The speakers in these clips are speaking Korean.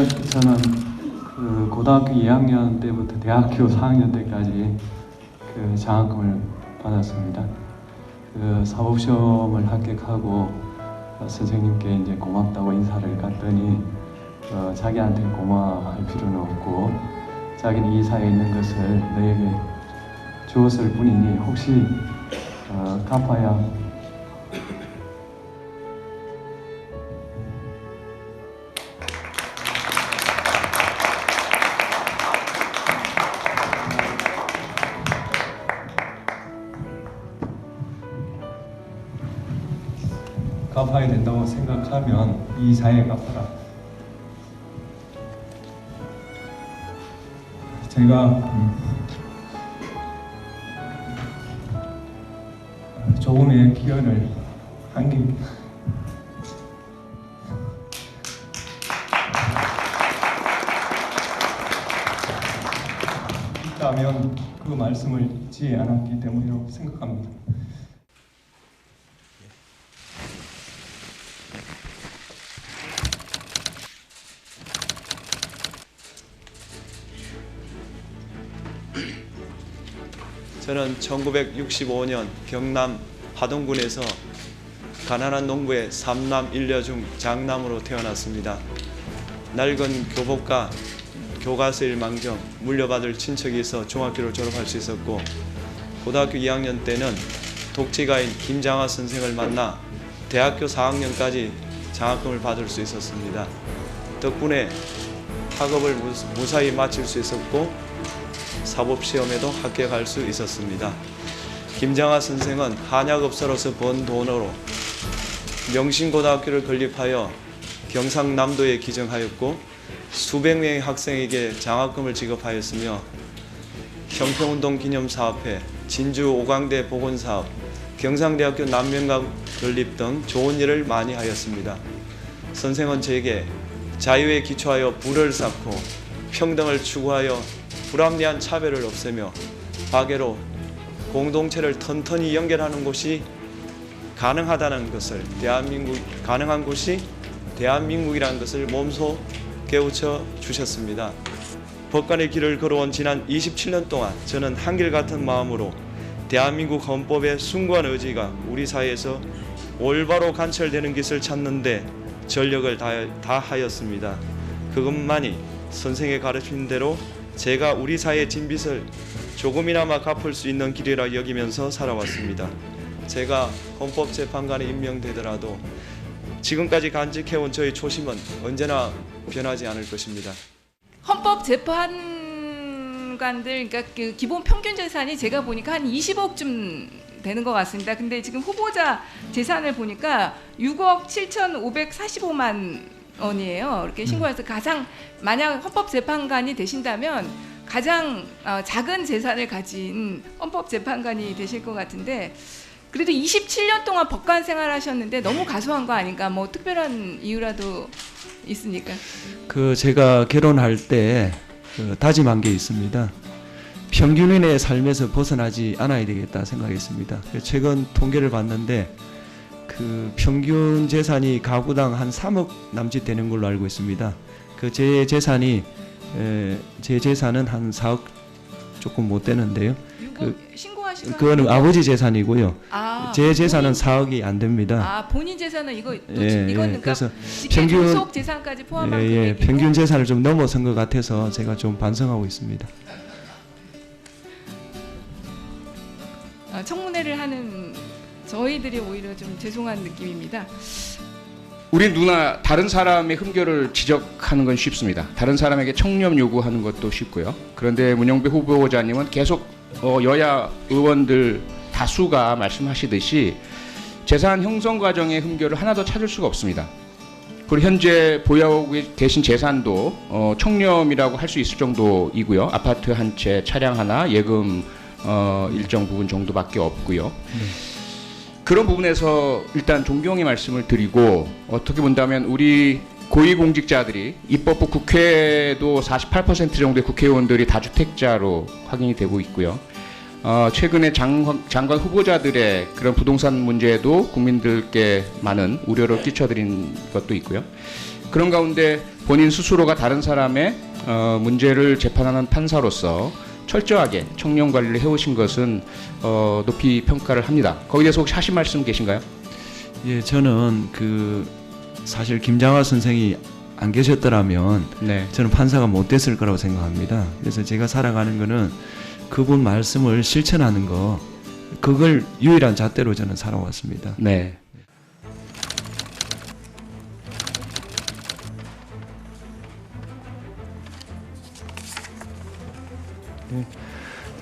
저는 그 고등학교 2학년 때부터 대학교 4학년 때까지 그 장학금을 받았습니다. 그 사법시험을 합격하고 선생님께 이제 고맙다고 인사를 갔더니 자기한테 고마워할 필요는 없고 자기는 이 사회에 있는 것을 너에게 주었을 뿐이니 혹시 갚아야 갚아야 된다고 생각하면 이 사회에 갚아라. 제가 조금의 기여를 한 게 있다면 그 말씀을 잊지 않았기 때문이라고 생각합니다. 저는 1965년 경남 하동군에서 가난한 농부의 3남 1녀 중 장남으로 태어났습니다. 낡은 교복과 교과서일 망정 물려받을 친척이 있어 중학교를 졸업할 수 있었고, 고등학교 2학년 때는 독재가인 김장하 선생을 만나 대학교 4학년까지 장학금을 받을 수 있었습니다. 덕분에 학업을 무사히 마칠 수 있었고 사법시험에도 합격할 수 있었습니다. 김장하 선생은 한약업소로서 번 돈으로 명신고등학교를 건립하여 경상남도에 기증하였고 수백 명의 학생에게 장학금을 지급하였으며 형평운동 기념사업회, 진주 오광대 보건사업, 경상대학교 남명강 건립 등 좋은 일을 많이 하였습니다. 선생은 제게 자유에 기초하여 불을 쌓고 평등을 추구하여 불합리한 차별을 없애며 박애로 공동체를 튼튼히 연결하는 곳이 가능하다는 것을 가능한 곳이 대한민국이라는 것을 몸소 깨우쳐 주셨습니다. 법관의 길을 걸어온 지난 27년 동안 저는 한결같은 마음으로 대한민국 헌법의 숭고한 의지가 우리 사회에서 올바로 관철되는 것을 찾는 데 전력을 다하였습니다. 그것만이 선생의 가르친 대로 제가 우리 사회의 진빚을 조금이나마 갚을 수 있는 길이라 여기면서 살아왔습니다. 제가 헌법재판관에 임명되더라도 지금까지 간직해온 저의 초심은 언제나 변하지 않을 것입니다. 헌법재판관들, 그러니까 그 기본 평균 재산이 제가 보니까 한 20억쯤 되는 것 같습니다. 근데 지금 후보자 재산을 보니까 6억 7,545만 원이에요. 이렇게 신고해서 가장, 만약 헌법재판관이 되신다면 가장 작은 재산을 가진 헌법재판관이 되실 것 같은데, 그래도 27년 동안 법관 생활하셨는데 너무 가소한 거 아닌가? 뭐 특별한 이유라도 있습니까? 제가 결혼할 때 다짐한 게 있습니다. 평균인의 삶에서 벗어나지 않아야 되겠다 생각했습니다. 최근 통계를 봤는데 그 평균 재산이 가구당 한 3억 남짓 되는 걸로 알고 있습니다. 제 재산은 한 4억 조금 못 되는데요. 신고하신 그거는 아버지 재산이고요. 제 재산은 본인, 4억이 안 됩니다. 본인 재산은 이거는 그러니까 그래서 평균 소속 재산까지 포함한 금액이고, 평균 재산을 좀 넘어선 것 같아서 제가 좀 반성하고 있습니다. 청문회를 하는 저희들이 오히려 좀 죄송한 느낌입니다. 우리 누나 다른 사람의 흠결을 지적하는 건 쉽습니다. 다른 사람에게 청렴 요구하는 것도 쉽고요. 그런데 문영배 후보자님은 계속 여야 의원들 다수가 말씀하시듯이 재산 형성 과정의 흠결을 하나도 찾을 수가 없습니다. 그리고 현재 보유하고 계신 재산도 청렴이라고 할 수 있을 정도이고요. 아파트 한 채, 차량 하나, 예금 일정 부분 정도밖에 없고요. 그런 부분에서 일단 존경의 말씀을 드리고, 어떻게 본다면 우리 고위공직자들이 입법부 국회도 48% 정도의 국회의원들이 다주택자로 확인이 되고 있고요. 최근에 장관 후보자들의 그런 부동산 문제도 국민들께 많은 우려를 끼쳐드린 것도 있고요. 그런 가운데 본인 스스로가 다른 사람의 문제를 재판하는 판사로서 철저하게 청렴 관리를 해오신 것은 높이 평가를 합니다. 거기에 대해서 혹시 하신 말씀 계신가요? 예, 저는 사실 김장하 선생이 안 계셨더라면 네. 저는 판사가 못 됐을 거라고 생각합니다. 그래서 제가 살아가는 거는 그분 말씀을 실천하는 거, 그걸 유일한 잣대로 저는 살아왔습니다. 네.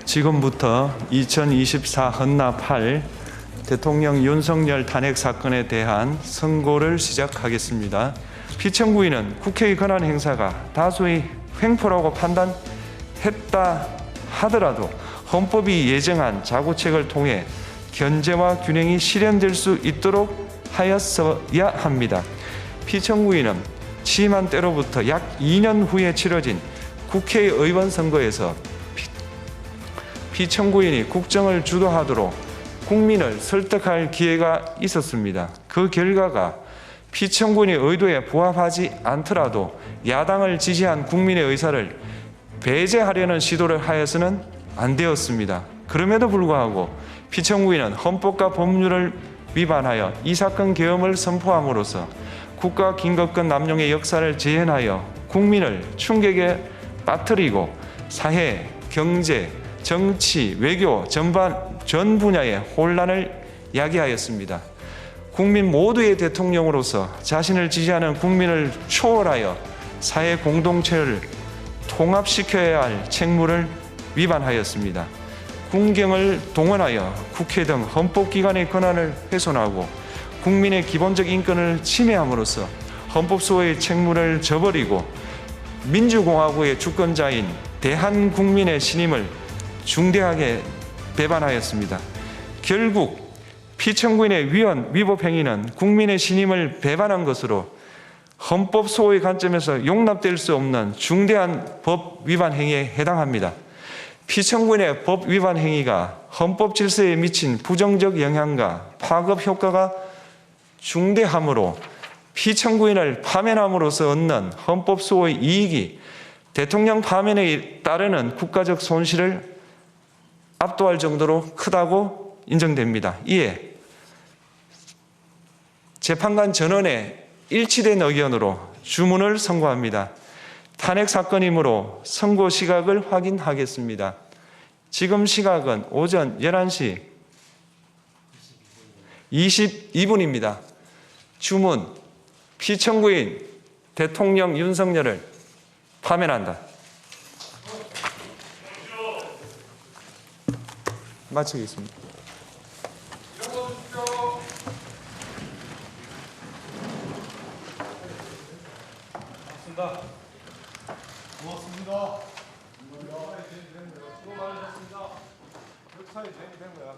지금부터 2024 헌나 8 대통령 윤석열 탄핵 사건에 대한 선고를 시작하겠습니다. 피청구인은 국회의 권한 행사가 다수의 횡포라고 판단했다 하더라도 헌법이 예정한 자구책을 통해 견제와 균형이 실현될 수 있도록 하였어야 합니다. 피청구인은 취임한 때로부터 약 2년 후에 치러진 국회의원 선거에서 피청구인이 국정을 주도하도록 국민을 설득할 기회가 있었습니다. 그 결과가 피청구인의 의도에 부합하지 않더라도 야당을 지지한 국민의 의사를 배제하려는 시도를 하여서는 안 되었습니다. 그럼에도 불구하고 피청구인은 헌법과 법률을 위반하여 이 사건 계엄을 선포함으로써 국가 긴급권 남용의 역사를 재현하여 국민을 충격에 빠뜨리고 사회, 경제, 정치, 외교 전 분야의 혼란을 야기하였습니다. 국민 모두의 대통령으로서 자신을 지지하는 국민을 초월하여 사회 공동체를 통합시켜야 할 책무를 위반하였습니다. 군경을 동원하여 국회 등 헌법기관의 권한을 훼손하고 국민의 기본적 인권을 침해함으로써 헌법소의 책무를 저버리고 민주공화국의 주권자인 대한국민의 신임을 중대하게 배반하였습니다. 결국 피청구인의 위법 행위는 국민의 신임을 배반한 것으로 헌법 소의 관점에서 용납될 수 없는 중대한 법 위반 행위에 해당합니다. 피청구인의 법 위반 행위가 헌법 질서에 미친 부정적 영향과 파급 효과가 중대하므로 피청구인을 파면함으로써 얻는 헌법 소의 이익이 대통령 파면에 따르는 국가적 손실을 압도할 정도로 크다고 인정됩니다. 이에 재판관 전원의 일치된 의견으로 주문을 선고합니다. 탄핵 사건이므로 선고 시각을 확인하겠습니다. 지금 시각은 오전 11시 22분입니다. 주문, 피청구인 대통령 윤석열을 파면한다. 마치겠습니다. 고맙습니다. 수고 많으셨습니다. 역사에 도움이 된 거야.